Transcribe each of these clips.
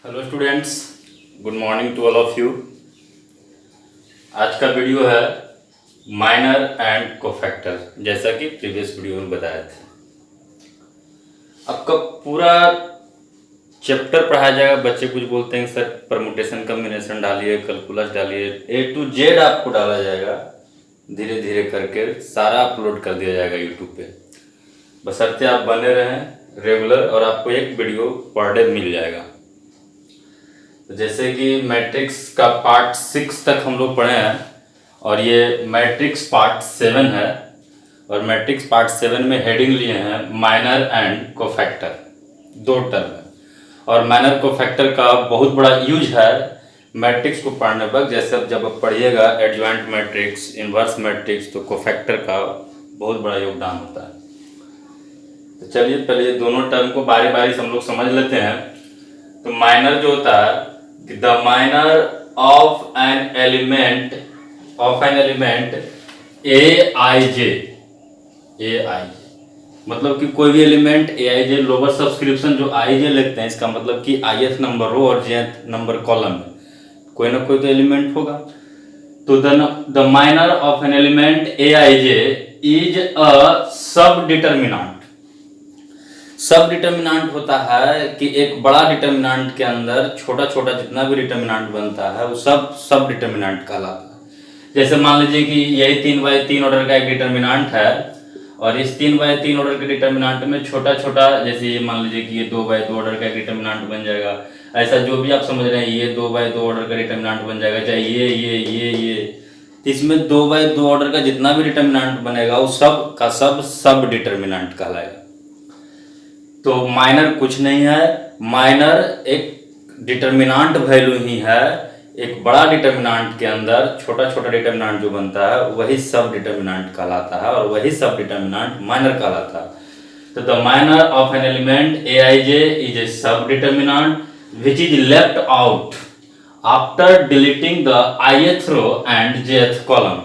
Hello students, good morning to all of you. आज का video है माइनर एंड कोफैक्टर, जैसा कि प्रीवियस वीडियो में बताया था। आपका पूरा चैप्टर पढ़ाया जाएगा। बच्चे कुछ बोलते हैं सर परमुटेशन कम्बिनेशन डालिए, कैलकुलस डालिए, A to Z आपको डाला जाएगा। धीरे धीरे करके सारा अपलोड कर दिया जाएगा यूट्यूब पे। बशर्ते आप बने रहें रेगुलर और आपको एक वीडियो पर डे मिल जाएगा। तो जैसे कि मैट्रिक्स का पार्ट 6 तक हम लोग पढ़े हैं और ये मैट्रिक्स पार्ट 7 है। और मैट्रिक्स पार्ट 7 में हेडिंग लिए हैं माइनर एंड कोफैक्टर, दो टर्म है। और माइनर कोफैक्टर का बहुत बड़ा यूज है मैट्रिक्स को पढ़ने पर। जैसे अब जब आप पढ़िएगा एडजॉइंट मैट्रिक्स, इन्वर्स मैट्रिक्स, तो कोफैक्टर का बहुत बड़ा योगदान होता है। तो चलिए पहले ये दोनों टर्म को बारी बारी से हम लोग समझ लेते हैं। तो माइनर जो होता है, the minor of an element A I J, मतलब कि कोई भी element A I J lower subscription जो आई जे लिखते हैं, इसका मतलब कि ith नंबर रो और jth नंबर कॉलम में कोई ना कोई तो एलिमेंट होगा। तो the minor of an element A I J is a सब डिटर्मिनांट। सब डिटर्मिनांट होता है कि एक बड़ा डिटर्मिनांट के अंदर छोटा छोटा जितना भी डिटर्मिनांट बनता है वो सब डिटर्मिनांट कहलाता है। जैसे मान लीजिए कि यही 3/3 ऑर्डर का एक डिटर्मिनांट है और इस 3/3 ऑर्डर के डिटर्मिनांट में छोटा छोटा, जैसे ये मान लीजिए कि ये 2/2 ऑर्डर का एक डिटर्मिनांट बन जाएगा। ऐसा जो भी आप समझ रहे हैं ये 2/2 ऑर्डर का डिटर्मिनांट बन जाएगा, चाहे ये। इसमें 2/2 ऑर्डर का जितना भी डिटर्मिनांट बनेगा वो सब का सब डिटर्मिनांट कहलाएगा। तो माइनर कुछ नहीं है, माइनर एक डिटर्मिनांट वैल्यू ही है। एक बड़ा डिटर्मिनांट के अंदर छोटा छोटा डिटर्मिनांट जो बनता है वही सब डिटर्मिनांट कहलाता है और वही सब डिटर्मिनांट माइनर कहलाता है। तो the minor of an element A I J is a sub determinant which is left out after deleting the ith row and jth column.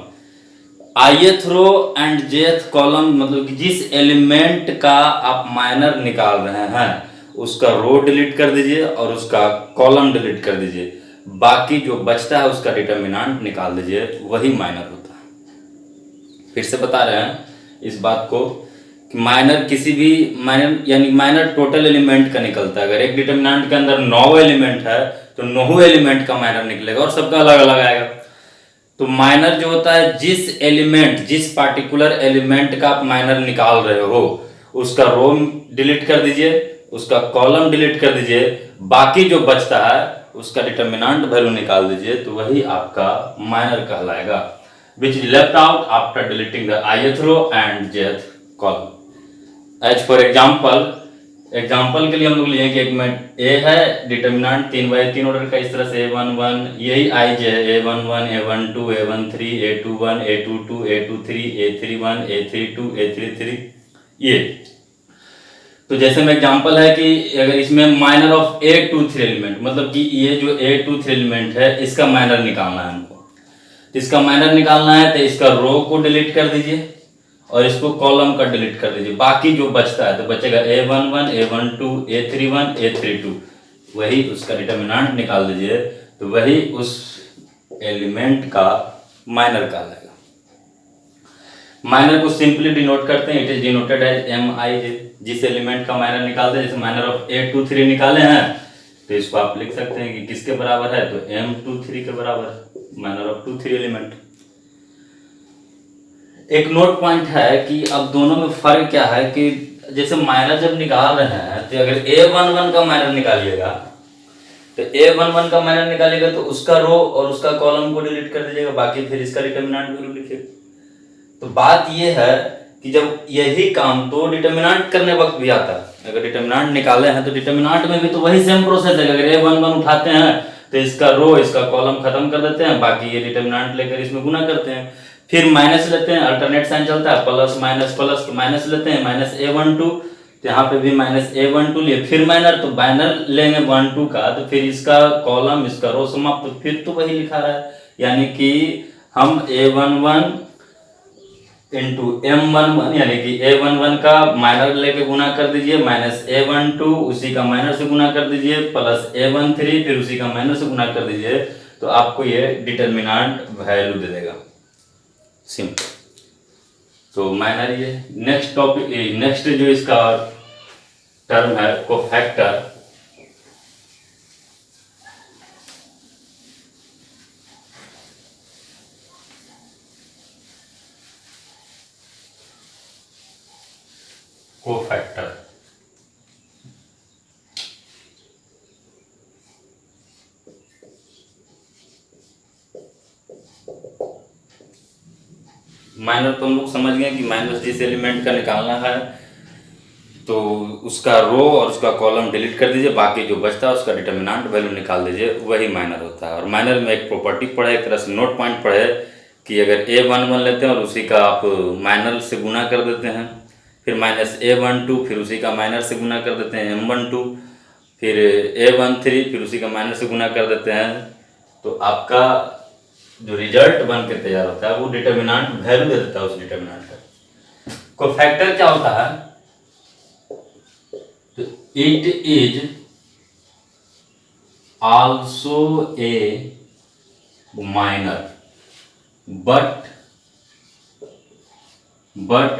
ith row and jth column मतलब कि जिस element का आप minor निकाल रहे हैं उसका रो delete कर दीजिए और उसका कॉलम डिलीट कर दीजिए। बाकी जो बचता है उसका डिटर्मिनांट निकाल दीजिए, वही माइनर होता है। फिर से बता रहे हैं इस बात को कि माइनर किसी भी माइनर यानी माइनर टोटल एलिमेंट का निकलता है। अगर एक डिटर्मिनांट के अंदर 9 एलिमेंट है तो 9 एलिमेंट का माइनर निकलेगा और सबका अलग अलग आएगा। तो माइनर जो होता है जिस पार्टिकुलर एलिमेंट का आप माइनर निकाल रहे हो उसका रो डिलीट कर दीजिए, उसका कॉलम डिलीट कर दीजिए, बाकी जो बचता है उसका डिटर्मिनांट वैल्यू निकाल दीजिए, तो वही आपका माइनर कहलाएगा। Which is left out after deleting the ith row and jth column. As for example के लिए हम लोग लिए कि एक में ए है डिटर्मिनांट 3/3 ऑर्डर का, इस तरह से A11 यही आई जे है, A11 A12 A13 A21 A22 A23 A31 A32 A33 ये। तो जैसे में एग्जांपल है कि अगर इसमें माइनर ऑफ A23 एलिमेंट, मतलब कि ये जो A23 एलिमेंट है इसका माइनर निकालना है हमको। तो इसका माइनर निकालना है तो इसका रो को डिलीट कर दीजिए और इसको कॉलम का डिलीट कर दीजिए। बाकी जो बचता है तो बचेगा A11 A12 A31 A32, वही उसका डिटर्मिनांट निकाल दीजिए, तो वही उस एलिमेंट का माइनर कहलाएगा। माइनर को सिंपली डिनोट करते हैं, it is denoted as MIJ। जिस एलिमेंट का माइनर निकालते हैं, जैसे माइनर ऑफ A23 निकाले हैं तो इसको आप लिख सकते हैं कि किसके बराबर है, तो M23 के बराबर, माइनर ऑफ 23 एलिमेंट। एक नोट पॉइंट है कि अब दोनों में फर्क क्या है कि जैसे माइनर जब निकाल रहे हैं तो अगर A11 का माइनर निकालिएगा तो उसका रो और उसका कॉलम को डिलीट कर दीजिएगा, बाकी फिर इसका डिटर्मिनांट वैल्यू लिखिएगा। तो बात ये है कि जब यही काम तो डिटर्मिनांट करने वक्त भी आता है। अगर डिटर्मिनांट निकाले हैं तो डिटर्मिनांट में भी तो वही सेम प्रोसेस है। अगर A11 उठाते हैं तो इसका रो इसका कॉलम खत्म कर देते हैं, बाकी ये डिटर्मिनांट लेकर इसमें गुना करते हैं, फिर माइनस लेते हैं, अल्टरनेट साइन चलता है, प्लस माइनस लेते हैं, माइनस A12, तो यहाँ पे भी माइनस A12 लिए, फिर माइनर, तो माइनर लेंगे 1 2 का, तो फिर इसका कॉलम इसका रो समाप्त, तो फिर तो वही लिखा रहा है। यानी कि हम A11 इंटू M11 यानी कि A11 का माइनर लेके गुना कर दीजिए, माइनस A12 उसी का माइनर से गुना कर दीजिए, प्लस A13 फिर उसी का माइनर से गुना कर दीजिए, तो आपको ये डिटर्मिनेंट वैल्यू दे देगा। सिंपल। तो माइनर ये नेक्स्ट टॉपिक, नेक्स्ट जो इसका टर्म है कोफैक्टर। कोफैक्टर माइनर तो हम लोग समझ गए कि माइनस जिस एलिमेंट का निकालना है तो उसका रो और उसका कॉलम डिलीट कर दीजिए, बाकी जो बचता है उसका डिटर्मिनेंट वैल्यू निकाल दीजिए, वही माइनर होता है। और माइनर में एक प्रॉपर्टी पढ़े, एक तरह से नोट पॉइंट पढ़े कि अगर A11 लेते हैं और उसी का आप माइनर से गुना कर देते हैं, फिर माइनस A12 फिर उसी का माइनर से गुना कर देते हैं M12, फिर A13 फिर उसी का माइनर से गुना कर देते हैं, तो आपका जो रिजल्ट बन के तैयार होता है वो डिटर्मिनेंट वैल्यू दे देता है उस डिटर्मिनेंट का। कोफैक्टर क्या होता है? तो it is also a minor but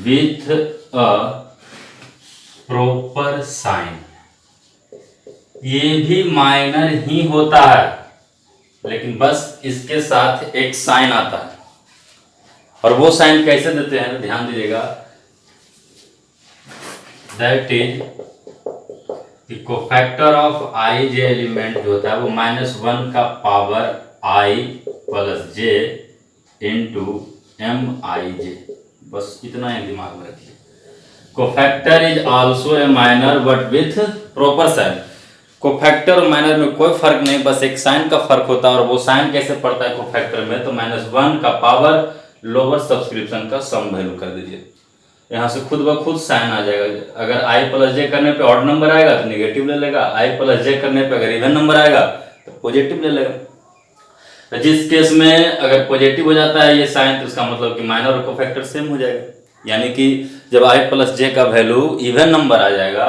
with a proper sign. ये भी माइनर ही होता है, लेकिन बस इसके साथ एक साइन आता है। और वो साइन कैसे देते हैं तो ध्यान दीजिएगा, that is cofactor of I J element जो होता है वो -1 का power i plus J into MIJ। बस इतना ही दिमाग में रखिए। Cofactor is also a minor but with proper sign. Cofactor और माइनर में कोई फर्क नहीं, बस एक साइन का फर्क होता है। और वो साइन कैसे पड़ता है कोफैक्टर में, तो -1 का पावर लोअर सब्सक्रिप्शन का सम वैल्यू कर दीजिए, यहाँ से खुद ब खुद साइन आ जाएगा। अगर i प्लस जे करने पे ऑड नंबर आएगा तो निगेटिव ले लेगा, i प्लस जे करने पे अगर इवन नंबर आएगा तो पॉजिटिव ले लेगा। तो जिस केस में अगर पॉजिटिव हो जाता है ये साइन, तो इसका मतलब कि माइनर और कोफैक्टर सेम हो जाएगा। यानी कि जब i प्लस जे का वैल्यू इवन नंबर आ जाएगा,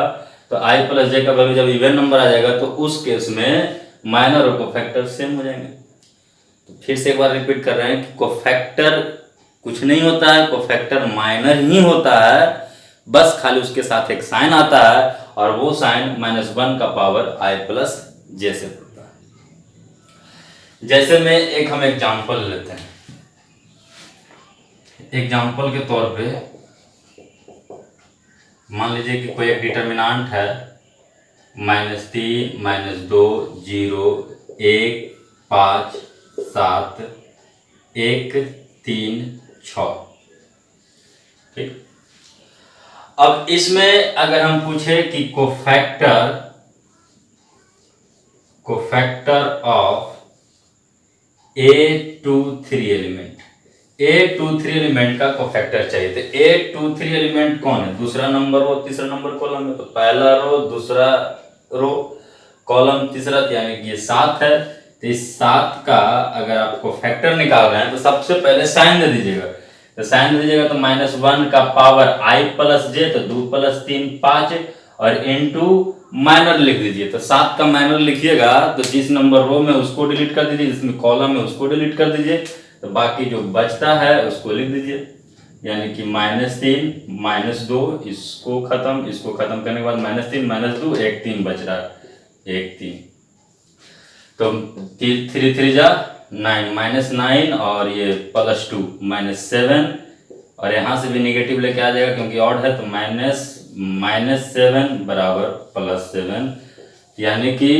तो i प्लस जे का वैल्यू जब इवन नंबर आ जाएगा तो उस केस में माइनर और कोफैक्टर सेम हो जाएंगे। तो फिर से एक बार रिपीट कर रहे हैं कि कोफैक्टर कुछ नहीं होता है, कोफैक्टर माइनर ही होता है, बस खाली उसके साथ एक साइन आता है और वो साइन -1 का पावर i प्लस जे से होता है। जैसे में एक हम एग्जांपल लेते हैं। एग्जांपल के तौर पे मान लीजिए कि कोई एक डिटर्मिनेंट है -3, -2, 0, 1, 5, 7, 1, 3, 6। ठीक। अब इसमें अगर हम पूछे कि cofactor of A23 element, A23 element का कोफैक्टर चाहिए। तो A23 एलिमेंट कौन है? दूसरा नंबर रो तीसरा नंबर कॉलम में, तो पहला रो दूसरा रो कॉलम तीसरा, यानी कि ये 7 है। तो इस 7 का अगर आप कोफैक्टर निकाल रहे हैं तो सबसे पहले साइन दे दीजिएगा। तो साइन दे दीजिएगा तो -1 का पावर i प्लस जे, तो 2 + 3 5 और इनटू माइनर लिख दीजिए। तो 7 का माइनर लिखिएगा तो जिस नंबर रो में उसको डिलीट कर दीजिए, जिसमें कॉलम है उसको डिलीट कर दीजिए, तो बाकी जो बचता है उसको लिख दीजिए। यानी कि -3 -2, इसको खत्म करने के बाद -3 -2 1 3 बच रहा है, 1 3। तो 3 3 जा 9 -9 और ये +2 -7, और यहाँ से भी निगेटिव लेके आ जाएगा क्योंकि ऑड है, तो -7 बराबर +7। यानी कि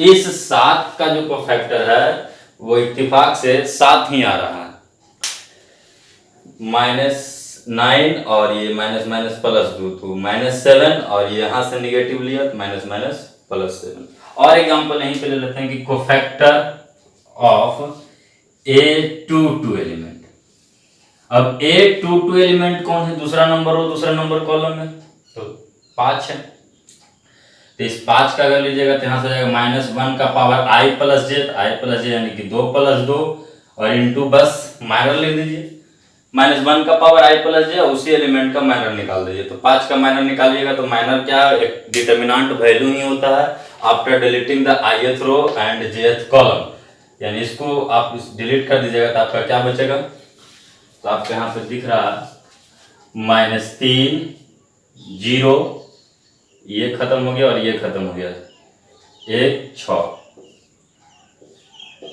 इस 7 का जो कोफैक्टर है वो इत्तेफाक से 7 ही आ रहा है। -9 और ये +2 तो -7, और ये यहाँ से निगेटिव लिया तो +7। और एग्जांपल यहीं पे ले लेते हैं कि कोफैक्टर ऑफ A22 एलिमेंट। अब A22 एलिमेंट कौन है? दूसरा नंबर हो दूसरा नंबर कॉलम में, तो 5 है। तो इस 5 का अगर लीजिएगा तो यहाँ से जाएगा -1 का पावर i प्लस जे, यानी कि 2 + 2 और इंटू बस माइनर लिख दीजिए। -1 का पावर i प्लस जे, उसी एलिमेंट का माइनर निकाल दीजिए। तो 5 का माइनर निकालिएगा तो माइनर क्या है, एक डिटर्मिनेंट वैल्यू ही होता है after deleting the ith row and jth column, यानी इसको आप डिलीट कर दीजिएगा तो आपका क्या बचेगा, तो आपके यहाँ पे दिख रहा है -3 0, ये खत्म हो गया और ये खत्म हो गया, 1 6।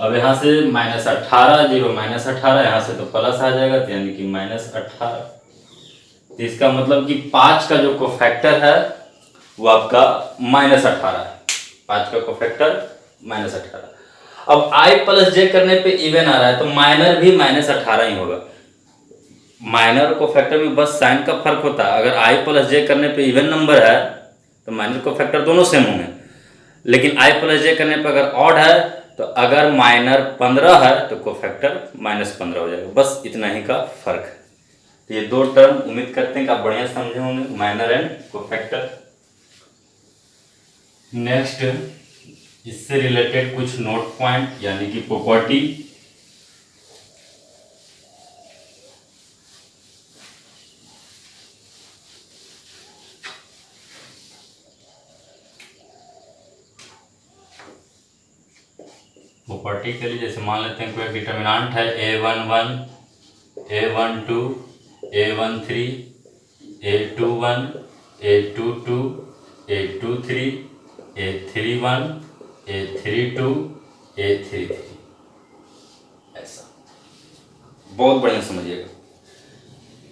अब यहाँ से -18 0 -18, यहाँ से तो प्लस आ जाएगा, तो यानी कि -18। तो इसका मतलब कि 5 का जो कोफैक्टर है वो आपका -18 है, 5 का कोफैक्टर -18। अब i प्लस जे करने पे इवन आ रहा है तो माइनर भी -18 ही होगा। माइनर और कोफैक्टर में बस साइन का फर्क होता है। अगर i प्लस जे करने पे इवन नंबर है तो माइनर कोफैक्टर दोनों सेम होंगे, लेकिन i प्लस जे करने पे अगर ऑड है तो अगर माइनर 15 है तो कोफैक्टर -15 हो जाएगा। बस इतना ही का फर्क है। तो ये दो टर्म उम्मीद करते हैं कि आप बढ़िया समझे होंगे, माइनर एंड कोफैक्टर। नेक्स्ट इससे रिलेटेड कुछ नोट पॉइंट यानी कि प्रॉपर्टी। प्रॉपर्टी के लिए जैसे मान लेते हैं कोई डिटर्मिनेंट है a11 a12 a13 a21 a22 a23 a31 a32 a33, ऐसा बहुत बढ़िया समझिएगा।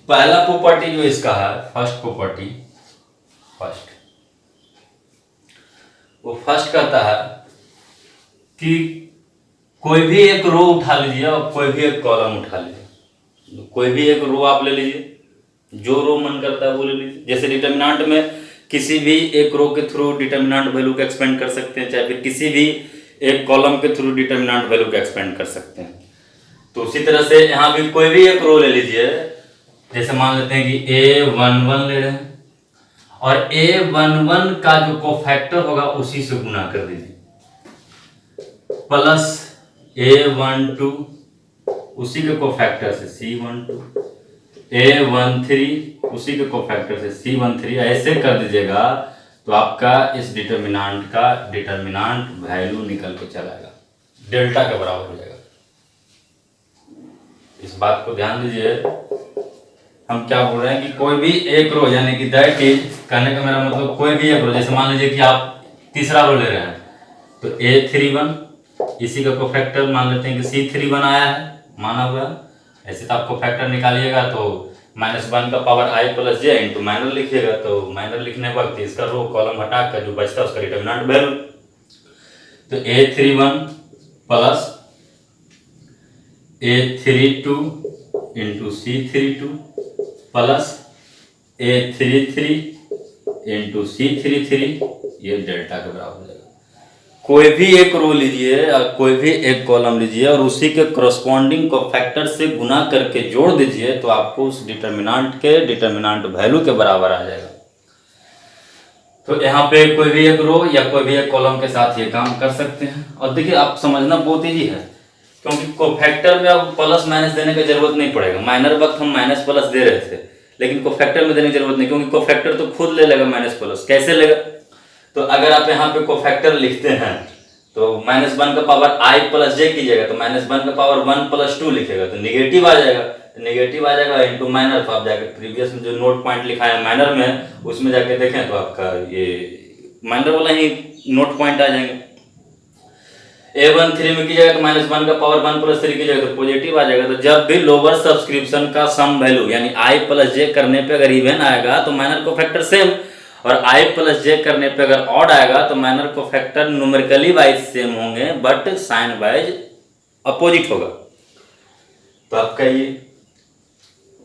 पहला प्रॉपर्टी जो इसका है फर्स्ट प्रॉपर्टी, वो फर्स्ट कहता है कि कोई भी एक रो उठा लीजिए और कोई भी एक कॉलम उठा लीजिए। कोई भी एक रो आप ले लीजिए, जो रो मन करता है वो ले लीजिए। जैसे डिटर्मिनेंट में किसी भी एक रो के थ्रू डिटर्मिनेंट वैल्यू को एक्सपेंड कर सकते हैं, चाहे फिर किसी भी एक कॉलम के थ्रू डिटर्मिनेंट वैल्यू को एक्सपेंड कर सकते हैं। तो उसी तरह से यहाँ भी कोई भी एक रो ले लीजिए। जैसे मान लेते हैं कि a11 ले रहे हैं और a11 का जो कोफैक्टर होगा उसी से गुना कर दीजिए, प्लस a12 उसी के कोफैक्टर से c12, a13 उसी के कोफैक्टर से c13, ऐसे कर दीजिएगा तो आपका इस डिटर्मिनेंट का डिटर्मिनेंट वैल्यू निकल के चला आएगा, डेल्टा के बराबर हो जाएगा। इस बात को ध्यान दीजिए। हम क्या बोल रहे हैं कि कोई भी एक रो, यानी कि दैट इज, कहने का मेरा मतलब कोई भी एक रो, जैसे मान लीजिए कि आप तीसरा रो ले रहे हैं तो a31 इसी का कोफैक्टर मान लेते हैं कि c31 आया है, माना हुआ है। ऐसे तो आप कोफैक्टर निकालिएगा तो -1 का power i plus J into minor लिखिएगा, तो माइनर लिखने वक्त इसका रो कॉलम हटा कर जो बचता है उसका डिटर्मिनेंट वैल्यू, तो a31 plus a32 into c32 plus a33 into c33, ये डेल्टा के बराबर हो जाएगा। कोई भी एक रो लीजिए और कोई भी एक कॉलम लीजिए और उसी के करस्पॉन्डिंग कोफैक्टर से गुना करके जोड़ दीजिए तो आपको उस डिटर्मिनेंट के डिटर्मिनेंट वैल्यू के बराबर आ जाएगा। तो यहाँ पे कोई भी एक रो या कोई भी एक कॉलम के साथ ये काम कर सकते हैं। और देखिए आप समझना बहुत ईजी है, क्योंकि कोफैक्टर में अब प्लस माइनस देने की जरूरत नहीं पड़ेगा। माइनर वक्त हम माइनस प्लस दे रहे थे, लेकिन कोफैक्टर में देने की जरूरत नहीं, क्योंकि कोफैक्टर तो खुद ले लेगा माइनस प्लस। कैसे लेगा, तो अगर आप यहाँ पे कोफैक्टर लिखते हैं तो -1 का पावर i प्लस जे कीजिएगा तो -1 का पावर 1 प्लस 2 लिखेगा तो निगेटिव आ जाएगा, तो निगेटिव आ जाएगा इंटू माइनर। तो आप जाकर प्रीवियस में जो नोट पॉइंट लिखा है माइनर में, उसमें जाके देखें तो आपका ये माइनर वाला ही नोट पॉइंट आ जाएंगे। a13 में कीजिएगा तो -1 का पावर 1 प्लस 3 कीजिएगा तो पॉजिटिव आ जाएगा। तो जब भी लोअर सब्सक्रिप्शन का सम वैल्यू यानी i प्लस जे करने पे अगर इवन आएगा तो माइनर कोफैक्टर सेम, और i प्लस जे करने पे अगर ऑड आएगा तो minor cofactor numerically wise same होंगे बट साइन वाइज अपोजिट होगा। तो आपका ये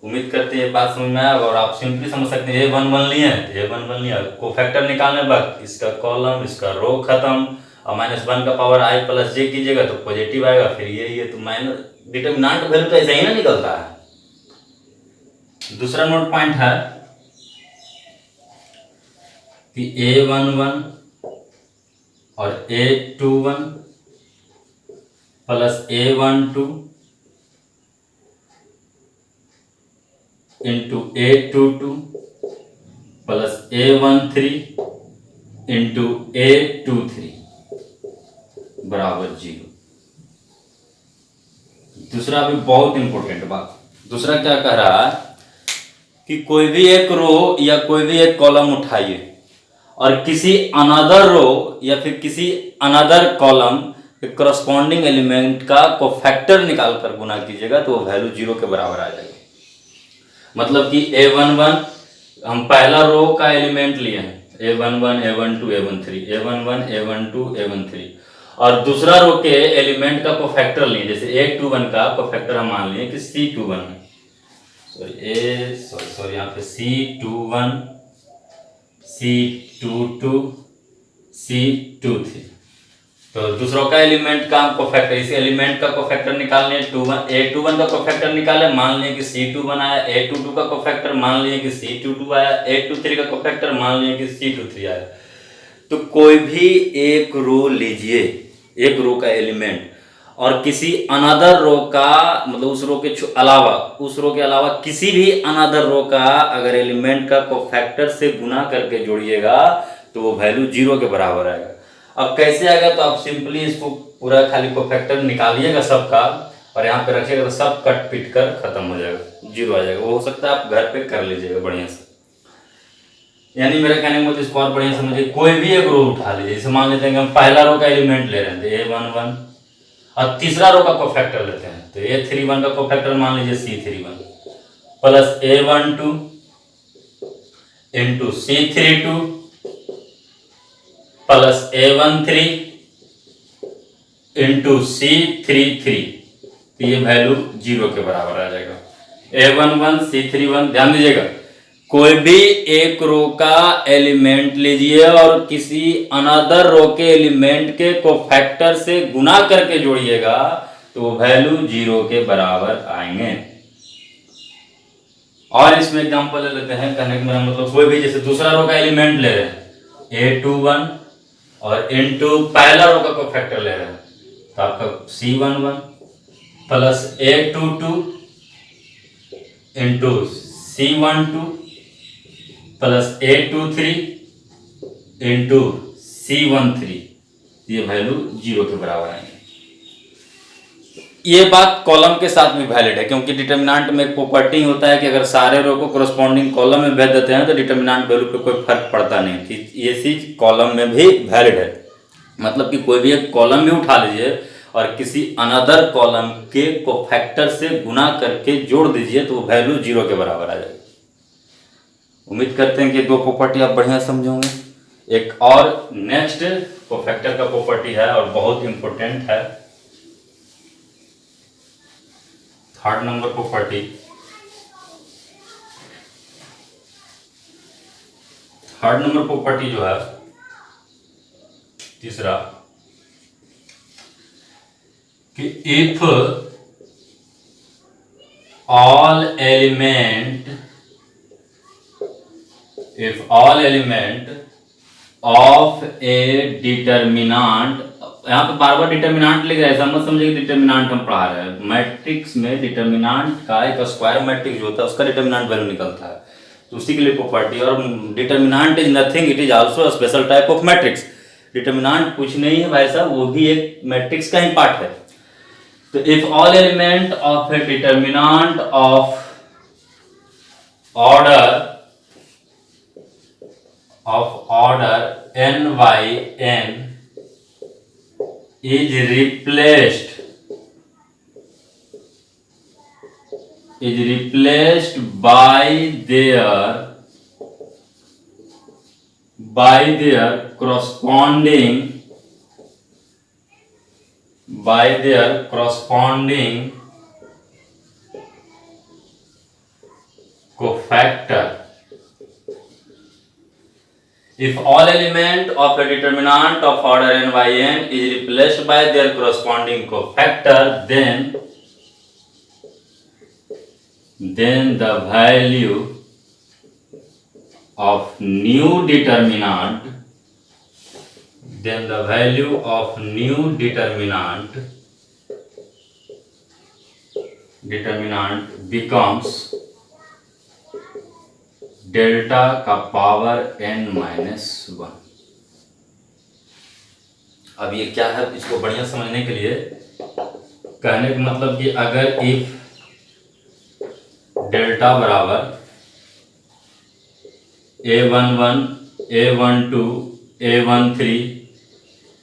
उम्मीद करते हैं बात समझ में आया और आप सिंपली समझ सकते हैं। a11 लिए a11 लिया, कोफैक्टर निकालने वक्त इसका कॉलम इसका रो खत्म और -1 का पावर i प्लस जे कीजिएगा तो पॉजिटिव आएगा, फिर ये तो माइनर डिटर्मिनेंट वैल्यू तो ऐसा ही ना निकलता है। दूसरा नोट पॉइंट है कि a11 और a21 plus a12 into A22 plus A13 into A23 बराबर 0। दूसरा भी बहुत इंपॉर्टेंट बात, दूसरा क्या कह रहा है कि कोई भी एक रो या कोई भी एक कॉलम उठाइए और किसी अनदर रो या फिर किसी अनदर कॉलम के करस्पॉन्डिंग एलिमेंट का कोफैक्टर निकाल कर गुना कीजिएगा तो वो वैल्यू 0 के बराबर आ जाएगी। मतलब कि A11 हम पहला रो का एलिमेंट लिए हैं, A11 A12 A13 A11 A12 A13 और दूसरा रो के एलिमेंट का कोफैक्टर लिए, जैसे A21 का कोफैक्टर हम मान लिए कि C21 है, सॉरी यहाँ पे C21 C22 C23। तो दूसरों का एलिमेंट का कोफैक्टर, इस एलिमेंट का कोफैक्टर निकालने A21 का कोफैक्टर निकाले, मान लिए कि C21 आया, A22 का कोफैक्टर मान लिए कि C22 आया, A23 का कोफैक्टर मान लिए कि C23 आया। तो कोई भी एक रो लीजिए, एक रो का एलिमेंट और किसी अनदर रो का, मतलब उस रो के अलावा किसी भी अनदर रो का अगर एलिमेंट का कोफैक्टर से गुना करके जोड़िएगा तो वो वैल्यू 0 के बराबर आएगा। अब कैसे आएगा, तो आप सिंपली इसको पूरा खाली कोफैक्टर निकालिएगा सबका और यहाँ पे रखिएगा तो सब कट पिट कर खत्म हो जाएगा, 0 आ जाएगा। वो हो सकता है आप घर पे कर लीजिएगा बढ़िया से। यानी मेरे कहने का मतलब इसको और बढ़िया समझिए, कोई भी एक रो उठा लीजिए, जैसे मान लेते हैं कि हम पहला रो का एलिमेंट ले रहे थे A11 और तीसरा रो का कोफैक्टर लेते हैं, तो A31 का कोफैक्टर मान लीजिए C31 plus A12 into C32 plus A13 into C33, तो ये वैल्यू 0 के बराबर आ जाएगा। A11 C31, ध्यान दीजिएगा, कोई भी एक रो का एलिमेंट लीजिए और किसी अनदर रो के एलिमेंट के कोफैक्टर से गुना करके जोड़िएगा तो वैल्यू 0 के बराबर आएंगे। और इसमें एग्जांपल ले लेते हैं, कहने का मेरा मतलब कोई भी जैसे दूसरा रो का एलिमेंट ले रहे हैं A21 और इनटू पहला रो का कोफैक्टर ले रहे हैं तो आपका C11 plus A22 into C12 plus A23 into C13, ये वैल्यू 0 के बराबर आएंगे। ये बात कॉलम के साथ में वैलिड है, क्योंकि डिटर्मिनेंट में एक प्रॉपर्टी होता है कि अगर सारे रो को करस्पॉन्डिंग कॉलम में भेज देते हैं तो डिटर्मिनेंट वैल्यू पे कोई फर्क पड़ता नहीं। ये चीज कॉलम में भी वैलिड है, मतलब कि कोई भी एक कॉलम में उठा लीजिए और किसी अनदर कॉलम के कोफैक्टर से गुना करके जोड़ दीजिए तो वैल्यू 0 के बराबर आ जाएगी। उम्मीद करते हैं कि दो प्रॉपर्टी आप बढ़िया समझोगे। एक और नेक्स्ट कोफैक्टर का प्रॉपर्टी है और बहुत इंपॉर्टेंट है, third number property. Third number property जो है तीसरा, कि if all element of a determinant, यहाँ पे बार बार डिटर्मिनांट लिख रहे हैं, ऐसा मत समझिए कि डिटर्मिनांट हम पढ़ा रहे हैं। मैट्रिक्स में डिटर्मिनांट का एक स्क्वायर मैट्रिक्स जो होता है उसका डिटर्मिनांट वैल्यू निकलता है, तो उसी के लिए प्रॉपर्टी। और determinant is nothing, it is also a special type of matrix. Determinant कुछ नहीं है भाई साहब, वो भी एक मैट्रिक्स का ही पार्ट है। तो if all element of A determinant of order n by n is replaced by their corresponding cofactor. If all element of a determinant of order n by n is replaced by their corresponding cofactor, then the value of new determinant becomes delta का power n-1। अब ये क्या है, इसको बढ़िया समझने के लिए कहने का मतलब कि अगर इफ डेल्टा बराबर a11 a12 a13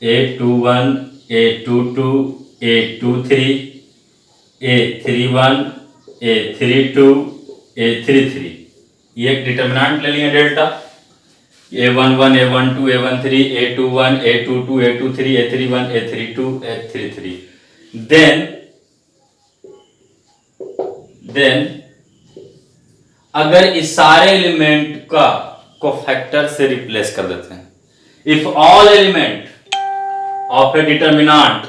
a21 a22 a23 a31 a32 a33, ये एक डिटर्मिनेंट ले लिए delta a11 a12 a13 a21 a22 a23 a31 a32 a33, then अगर इस सारे एलिमेंट का कोफैक्टर से रिप्लेस कर देते हैं, if all element of A determinant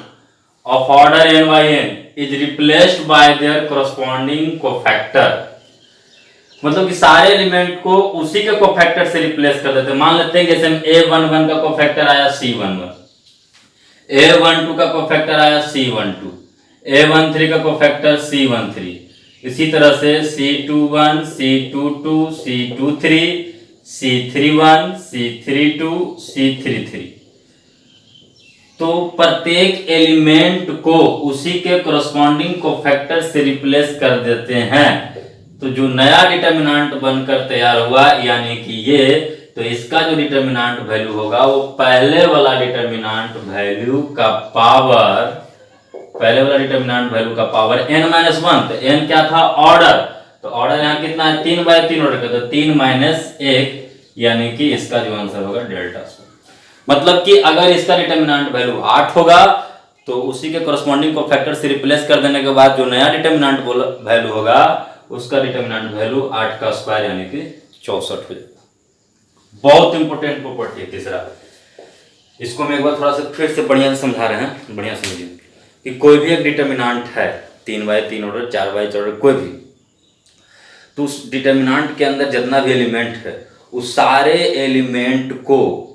of order n by n is replaced by there corresponding cofactor, मतलब कि सारे एलिमेंट को उसी के कोफैक्टर से रिप्लेस कर देते हैं। मान लेते हैं जैसे हम a11 का कोफैक्टर आया c11, a12 का कोफैक्टर आया c12, a13 का कोफैक्टर c13, इसी तरह से c21 c22 c23 c31 c32 c33, तो प्रत्येक एलिमेंट को उसी के कोरस्पॉन्डिंग कोफैक्टर से रिप्लेस कर देते हैं। तो जो नया डिटर्मिनेंट बनकर तैयार हुआ यानी कि ये, तो इसका जो डिटर्मिनेंट वैल्यू होगा वो पहले वाला डिटर्मिनेंट वैल्यू का पावर, पहले वाला डिटर्मिनेंट वैल्यू का पावर n-1। तो n क्या था, ऑर्डर, तो ऑर्डर यहाँ कितना है 3/3 ऑर्डर का, तो 3 - 1 यानी कि इसका जो आंसर होगा डेल्टा। मतलब कि अगर इसका डिटर्मिनेंट वैल्यू 8 होगा तो उसी के कोरस्पॉन्डिंग कोफैक्टर से रिप्लेस कर देने के बाद जो नया डिटर्मिनेंट वैल्यू होगा उसका डिटर्मिनेंट वैल्यू 8 का स्क्वायर यानी कि 64 हो जाएगा। बहुत इंपॉर्टेंट प्रॉपर्टी है तीसरा, इसको मैं एक बार थोड़ा सा फिर से बढ़िया से समझा रहे हैं, बढ़िया समझिए कि कोई भी एक डिटर्मिनेंट है 3/3 ऑर्डर 4/4 ऑर्डर कोई भी, तो उस डिटर्मिनेंट के अंदर जितना भी एलिमेंट है उस सारे एलिमेंट को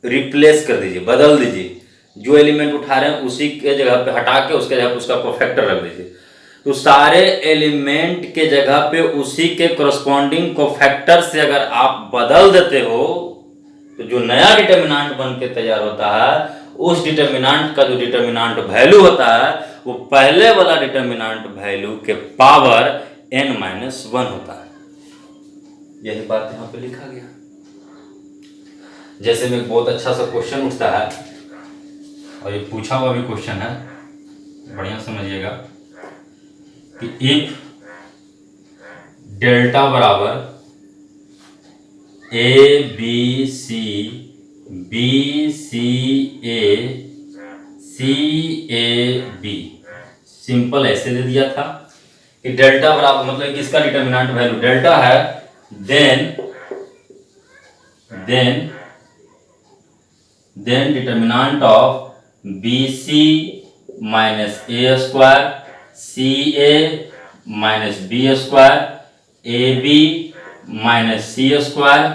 रिप्लेस कर दीजिए, बदल दीजिए। जो एलिमेंट उठा रहे हैं उसी के जगह पे हटा के उसके जगह पे उसका कोफैक्टर रख दीजिए। तो सारे एलिमेंट के जगह पे उसी के कोरस्पॉन्डिंग कोफैक्टर से अगर आप बदल देते हो तो जो नया डिटर्मिनेंट बन के तैयार होता है उस डिटर्मिनेंट का जो डिटर्मिनेंट वैल्यू होता है वो पहले वाला डिटर्मिनेंट वैल्यू के पावर n-1 होता है। यही बात यहाँ पे लिखा गया। जैसे में बहुत अच्छा सा क्वेश्चन उठता है और ये पूछा हुआ भी क्वेश्चन है, बढ़िया समझिएगा कि इफ डेल्टा बराबर ABC BCA CAB, सिंपल ऐसे दे दिया था कि डेल्टा बराबर मतलब कि इसका डिटर्मिनेंट वैल्यू डेल्टा है, then determinant of BC minus A square CA minus B square AB minus C square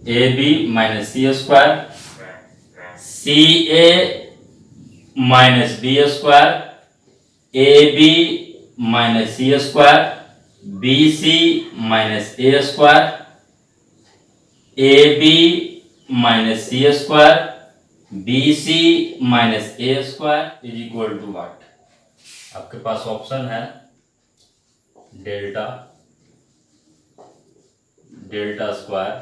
AB minus C square CA minus B square AB minus C square BC minus A square AB minus C square BC minus A square is equal to what? आपके पास option है delta, delta square,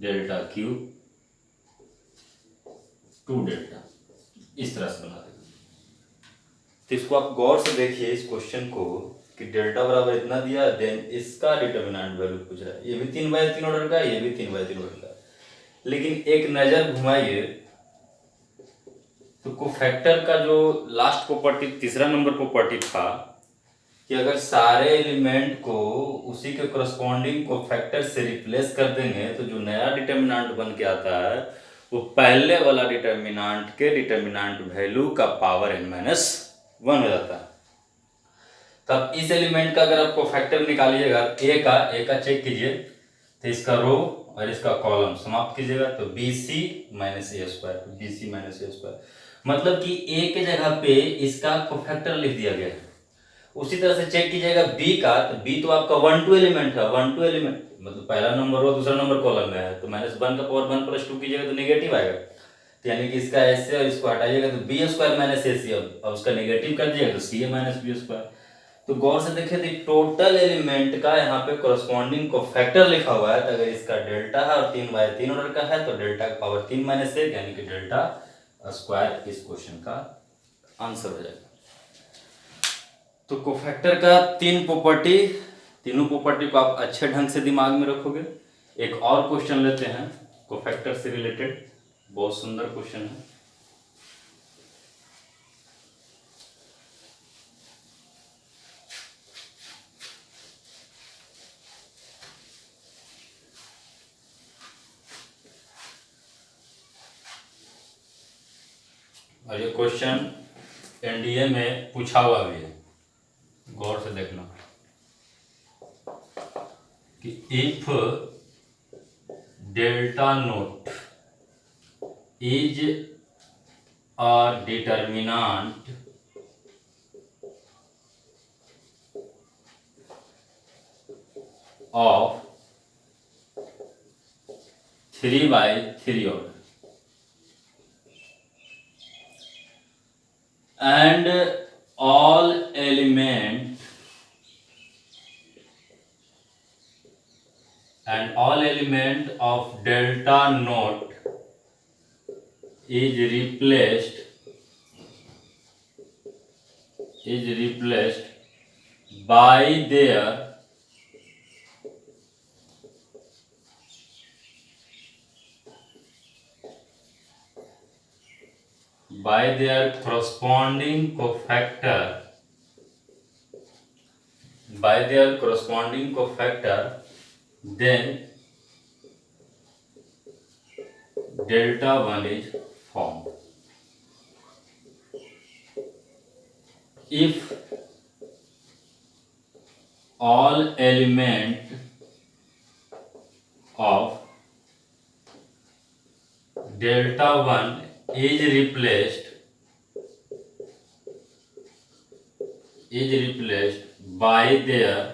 delta cube, 2 delta, इस तरह से बना देंगे। तो इसको आप गौर से देखिए इस क्वेश्चन को कि डेल्टा बराबर इतना दिया, देन इसका डिटर्मिनेंट वैल्यू पूछ रहा है। ये भी 3/3 ऑर्डर का, ये भी 3/3 ऑर्डर का, लेकिन एक नजर घुमाइए तो कोफैक्टर का जो लास्ट प्रॉपर्टी तीसरा नंबर प्रॉपर्टी था कि अगर सारे एलिमेंट को उसी के कोरस्पॉन्डिंग कोफैक्टर से रिप्लेस कर देंगे तो जो नया डिटर्मिनेंट बन के आता है वो पहले वाला डिटर्मिनेंट के डिटर्मिनेंट वैल्यू का पावर n-1 हो जाता है। तब इस एलिमेंट का अगर आप कोफैक्टर निकालिएगा ए का चेक कीजिए तो इसका रो और इसका कॉलम समाप्त कीजिएगा तो BC minus A square, BC minus A square, मतलब कि A के जगह पे इसका कोफैक्टर लिख दिया गया है, उसी तरह से चेक कीजिएगा बी का, तो बी तो आपका 1 2 एलिमेंट है, 1 2 एलिमेंट मतलब पहला नंबर रो दूसरा नंबर कॉलम में है, तो -1 का पावर 1 + 2 कीजिएगा तो नेगेटिव आएगा, तो यानी कि इसका ऐसे और इसको हटाइएगा तो बी स्क्वायर माइनस ए सी, अब उसका नेगेटिव कर दीजिएगा तो सी ए माइनस बी स्क्वायर। तो गौर से देखिए तो टोटल एलिमेंट का यहाँ पे कोरस्पॉन्डिंग को फैक्टर लिखा हुआ है, तो अगर इसका डेल्टा है और 3/3 ऑर्डर का है तो डेल्टा का पावर 3 - 1 यानी कि डेल्टा स्क्वायर इस क्वेश्चन का आंसर हो जाएगा। तो कोफैक्टर का तीनों प्रॉपर्टी को आप अच्छे ढंग से दिमाग में रखोगे। एक और क्वेश्चन लेते हैं कोफैक्टर से रिलेटेड, बहुत सुंदर क्वेश्चन है। और ये क्वेश्चन एनडीए में पूछा हुआ भी है, गौर से देखना कि if delta naught is a determinant of 3/3 order and all element of delta note is replaced by their corresponding cofactor, then delta 1 is formed. If all element of delta 1 is replaced by their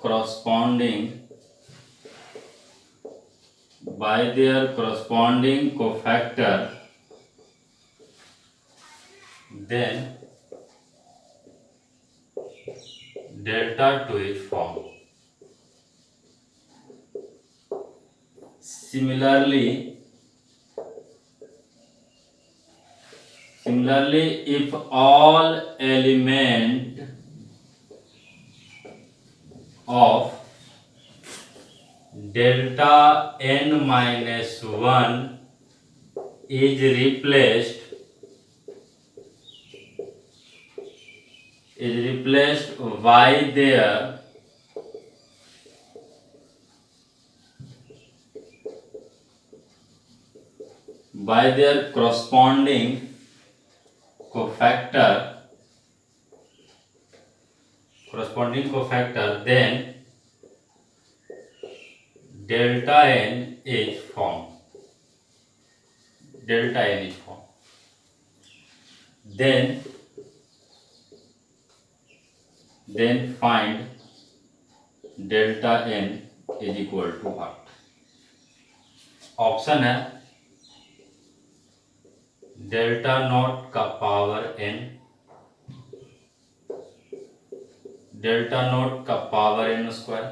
corresponding cofactor, then delta 2 is formed. Similarly, if all element of delta n-1 is replaced by their corresponding cofactor, then delta n is formed. Then find delta n is equal to what? Option है delta not का power n, delta not का power n square,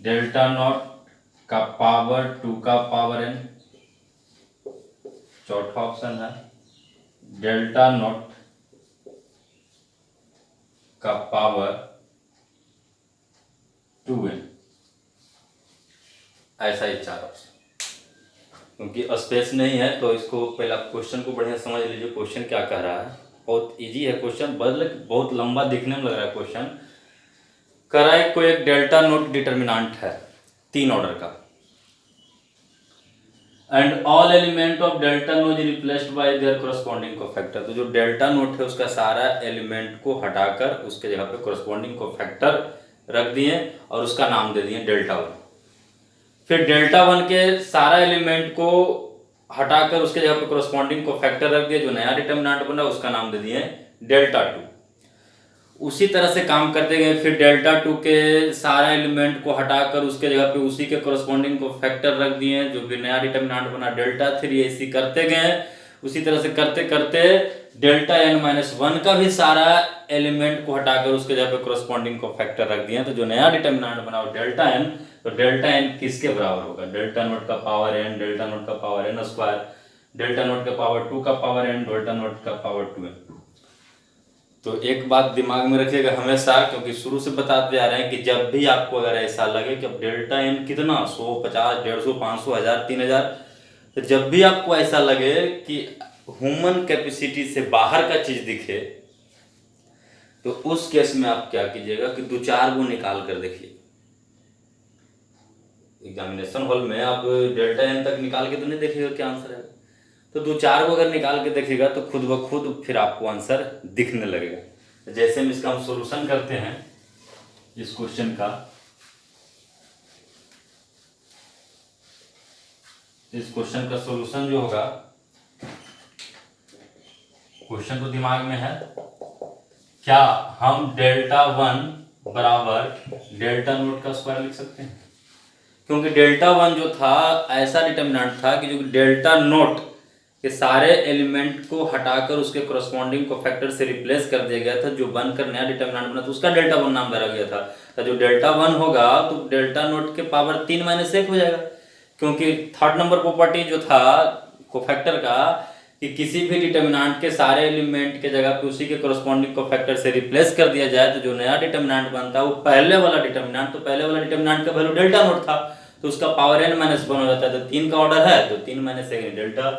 delta not का power 2 का power n, चौथा option है delta not का power 2n। ऐसा ही 4 option, क्योंकि स्पेस नहीं है तो इसको पहले आप क्वेश्चन को बढ़िया समझ लीजिए क्वेश्चन क्या कह रहा है। बहुत इजी है क्वेश्चन, बहुत लंबा दिखने में लग रहा है क्वेश्चन। कह रहा है कोई एक डेल्टा नोट डिटर्मिनेंट है 3 ऑर्डर का, and all element of delta naught is replaced by there corresponding cofactor. तो जो डेल्टा नोट है उसका सारा एलिमेंट को हटाकर उसके जगह पे कोरस्पॉन्डिंग कोफैक्टर रख दिए और उसका नाम दे दिए डेल्टा 1। फिर डेल्टा 1 के सारा एलिमेंट को हटाकर उसके जगह पे कोरस्पॉन्डिंग को फैक्टर रख दिया, जो नया डिटर्मिनेंट बना उसका नाम दे दिए डेल्टा टू। उसी तरह से काम करते गए, फिर डेल्टा टू के सारा एलिमेंट को हटाकर उसके जगह पे उसी के कोरस्पॉन्डिंग को फैक्टर रख दिए, जो भी नया डिटर्मिनेंट बना डेल्टा थ्री। ऐसी करते गए, उसी तरह से करते करते डेल्टा एन माइनस वन का भी सारा एलिमेंट को हटाकर उसके जगह पे कोरस्पॉन्डिंग को फैक्टर रख दिए, तो जो नया डिटर्मिनेंट बना वो डेल्टा एन। तो डेल्टा एन किसके बराबर होगा? डेल्टा नोट का पावर एन, डेल्टा नोट का power n square, delta naught का पावर टू का पावर एन, डेल्टा नोट का पावर टू एन। तो एक बात दिमाग में रखिएगा हमेशा, क्योंकि शुरू से बताते आ रहे हैं कि जब भी आपको अगर ऐसा लगे कि अब डेल्टा एन कितना 100, 50, 150, 500, 1000, 3000, तो जब भी आपको ऐसा लगे कि ह्यूमन कैपेसिटी से बाहर का चीज दिखे, तो उस केस में आप क्या कीजिएगा कि दो चार को निकाल कर देखिए। एग्जामिनेशन हॉल में आप डेल्टा एन तक निकाल के तो नहीं देखिएगा क्या आंसर है, तो दो चार को अगर निकाल के देखिएगा तो खुद ब खुद फिर आपको आंसर दिखने लगेगा। जैसे हम इसका सॉल्यूशन करते हैं इस क्वेश्चन का, इस क्वेश्चन का सॉल्यूशन जो होगा, क्वेश्चन तो दिमाग में है, क्या हम डेल्टा वन बराबर डेल्टा नोट का स्क्वायर लिख सकते हैं? क्योंकि डेल्टा वन जो था ऐसा डिटर्मिनेंट था कि जो डेल्टा नोट के सारे एलिमेंट को हटाकर उसके कोरस्पॉन्डिंग को फैक्टर से रिप्लेस कर दिया गया था, जो बनकर नया डिटर्मिनेंट बना, तो उसका डेल्टा वन नाम धरा गया था। तो जो डेल्टा वन होगा तो डेल्टा नोट के पावर 3 माइनस 1 हो जाएगा, क्योंकि थर्ड नंबर प्रॉपर्टी जो था कोफैक्टर का कि किसी भी डिटर्मिनेंट के सारे एलिमेंट के जगह पे उसी के कोरस्पॉन्डिंग को फैक्टर से रिप्लेस कर दिया जाए, तो जो नया डिटर्मिनेंट बनता है वो पहले वाला डिटर्मिनेंट, तो पहले वाला डिटर्मिनेंट का वैल्यू डेल्टा नोट था, तो उसका पावर एन माइनस वन हो जाता है। तो 3 का ऑर्डर है तो 3 माइनस 1 डेल्टा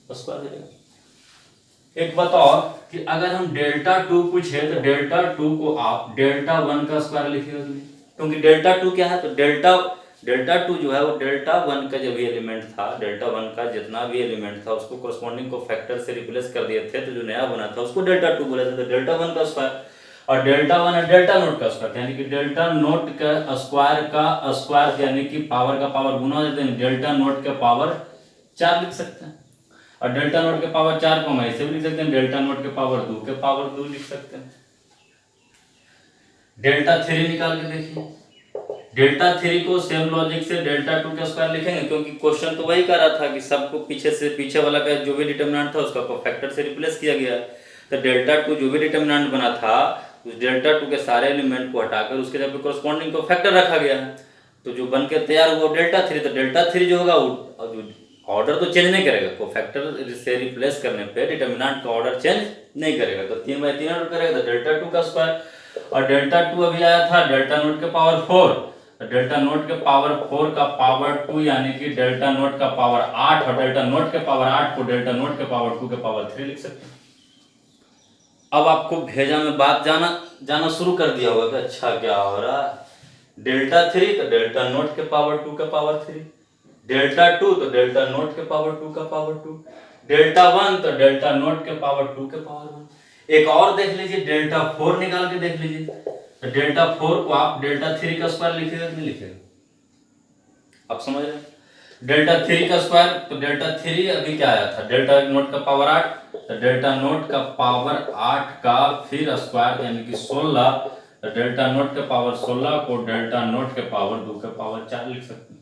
स्क्वायर हो जाएगा। एक बात और कि अगर हम डेल्टा टू पूछे तो डेल्टा टू को आप डेल्टा वन का स्क्वायर लिखिएगा, क्योंकि डेल्टा टू क्या है, तो डेल्टा टू जो है वो डेल्टा वन का जो भी एलिमेंट था, डेल्टा वन का जितना भी एलिमेंट था उसको कोरस्पॉन्डिंग को फैक्टर से रिप्लेस कर दिए थे, तो जो नया बना था उसको डेल्टा टू बोले थे, तो डेल्टा वन का स्क्वायर। और डेल्टा वन है डेल्टा नोट का स्क्वायर, यानी कि डेल्टा नोट का स्क्वायर यानी कि पावर का पावर गुना हो जाता है, डेल्टा नोट का पावर 4 लिख सकते हैं। और डेल्टा नोट के पावर 4 को हम ऐसे भी लिख सकते हैं, डेल्टा नोट के पावर 2 के पावर 2 लिख सकते हैं। डेल्टा थ्री निकाल के देखिए, डेल्टा थ्री को सेम लॉजिक से डेल्टा टू का स्क्वायर लिखेंगे, क्योंकि क्वेश्चन तो वही कर रहा था कि सबको पीछे वाला का जो भी डिटर्मिनेंट था उसका फैक्टर से रिप्लेस किया गया। तो डेल्टा टू जो भी डिटर्मिनेंट बना था उस डेल्टा टू के सारे एलिमेंट को हटाकर उसके जगह पे कोरस्पॉन्डिंग को फैक्टर रखा गया है, तो जो बन के तैयार हुआ डेल्टा थ्री। तो डेल्टा थ्री जो होगा वो ऑर्डर तो चेंज नहीं करेगा, को फैक्टर से रिप्लेस करने पे डिटर्मिनेंट का ऑर्डर चेंज नहीं करेगा, तो 3/3 ऑर्डर करेगा, तो डेल्टा टू का स्क्वायर। और डेल्टा टू अभी आया था डेल्टा नोट के पावर 4, तो डेल्टा नोट के पावर 4 का पावर 2 यानी कि डेल्टा नोट का पावर 8, और डेल्टा नोट के पावर 8 को डेल्टा नोट के पावर 2 के पावर 3 लिख सकते हैं। अब आपको भेजा में बात जाना शुरू कर दिया होगा कि अच्छा क्या हो रहा है, डेल्टा थ्री तो डेल्टा नोट के पावर 2 का पावर 3, डेल्टा टू तो डेल्टा नोट के पावर 2 का पावर 2, डेल्टा वन तो डेल्टा नोट के पावर 2 के पावर 1। एक और देख लीजिए, डेल्टा 4 निकाल के देख लीजिए, तो डेल्टा 4 को आप डेल्टा थ्री का स्क्वायर लिखेगा कि नहीं लिखेगा? आप समझ रहे हैं, डेल्टा थ्री का स्क्वायर, तो डेल्टा थ्री अभी क्या आया था, डेल्टा नोट का पावर 8, तो डेल्टा नोट का पावर 8 का फिर स्क्वायर यानी कि 16, तो डेल्टा नोट के पावर 16 को डेल्टा नोट के पावर 2 के पावर 4 लिख सकते हैं।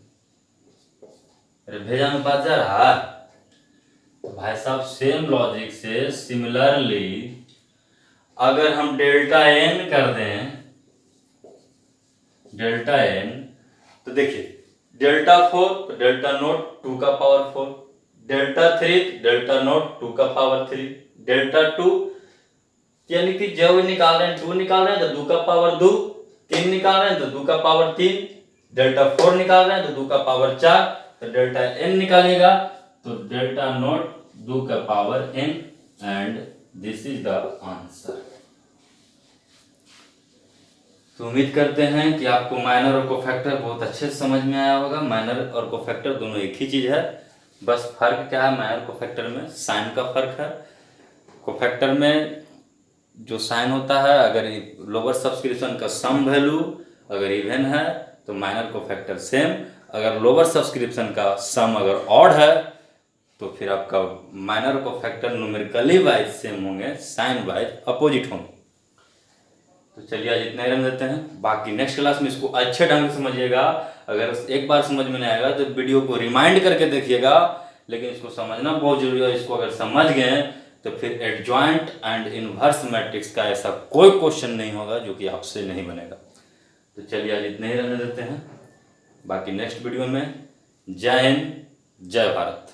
अरे भेजा में बात जा रहा है, तो भाई साहब सेम लॉजिक से सिमिलरली अगर हम डेल्टा एन कर दें, डेल्टा एन, तो देखिए डेल्टा 4 तो डेल्टा नोट 2 का पावर 4, डेल्टा 3 डेल्टा नोट 2 का पावर 3, डेल्टा 2 यानी कि जब निकाल रहे हैं 2 निकाल रहे हैं तो 2 का पावर 2, 3 निकाल रहे हैं तो 2 का पावर 3, डेल्टा 4 निकाल रहे हैं तो 2 का पावर 4, तो डेल्टा एन निकालिएगा तो डेल्टा नोट 2 का power n, and this is the answer. तो उम्मीद करते हैं कि आपको माइनर और कोफैक्टर बहुत अच्छे से समझ में आया होगा। माइनर और कोफैक्टर दोनों एक ही चीज है, बस फर्क क्या है, माइनर कोफैक्टर में साइन का फर्क है। कोफैक्टर में जो साइन होता है, अगर लोअर सब्सक्रिप्शन का सम वैल्यू अगर इवन है तो माइनर कोफैक्टर सेम, अगर लोअर सब्सक्रिप्शन का सम अगर ऑड है तो फिर आपका माइनर को फैक्टर न्यूमेरिकली वाइज सेम होंगे, साइन वाइज अपोजिट होंगे। तो चलिए आज इतना ही रहने देते हैं, बाकी नेक्स्ट क्लास में इसको अच्छे ढंग से समझिएगा। अगर एक बार समझ में नहीं आएगा तो वीडियो को रिमाइंड करके देखिएगा, लेकिन इसको समझना बहुत जरूरी है। इसको अगर समझ गए तो फिर एडजॉइंट एंड इनवर्स मैट्रिक्स का ऐसा कोई क्वेश्चन नहीं होगा जो कि आपसे नहीं बनेगा। तो चलिए आज इतने ही रहने देते हैं, बाकी नेक्स्ट वीडियो में। जय हिंद, जय भारत।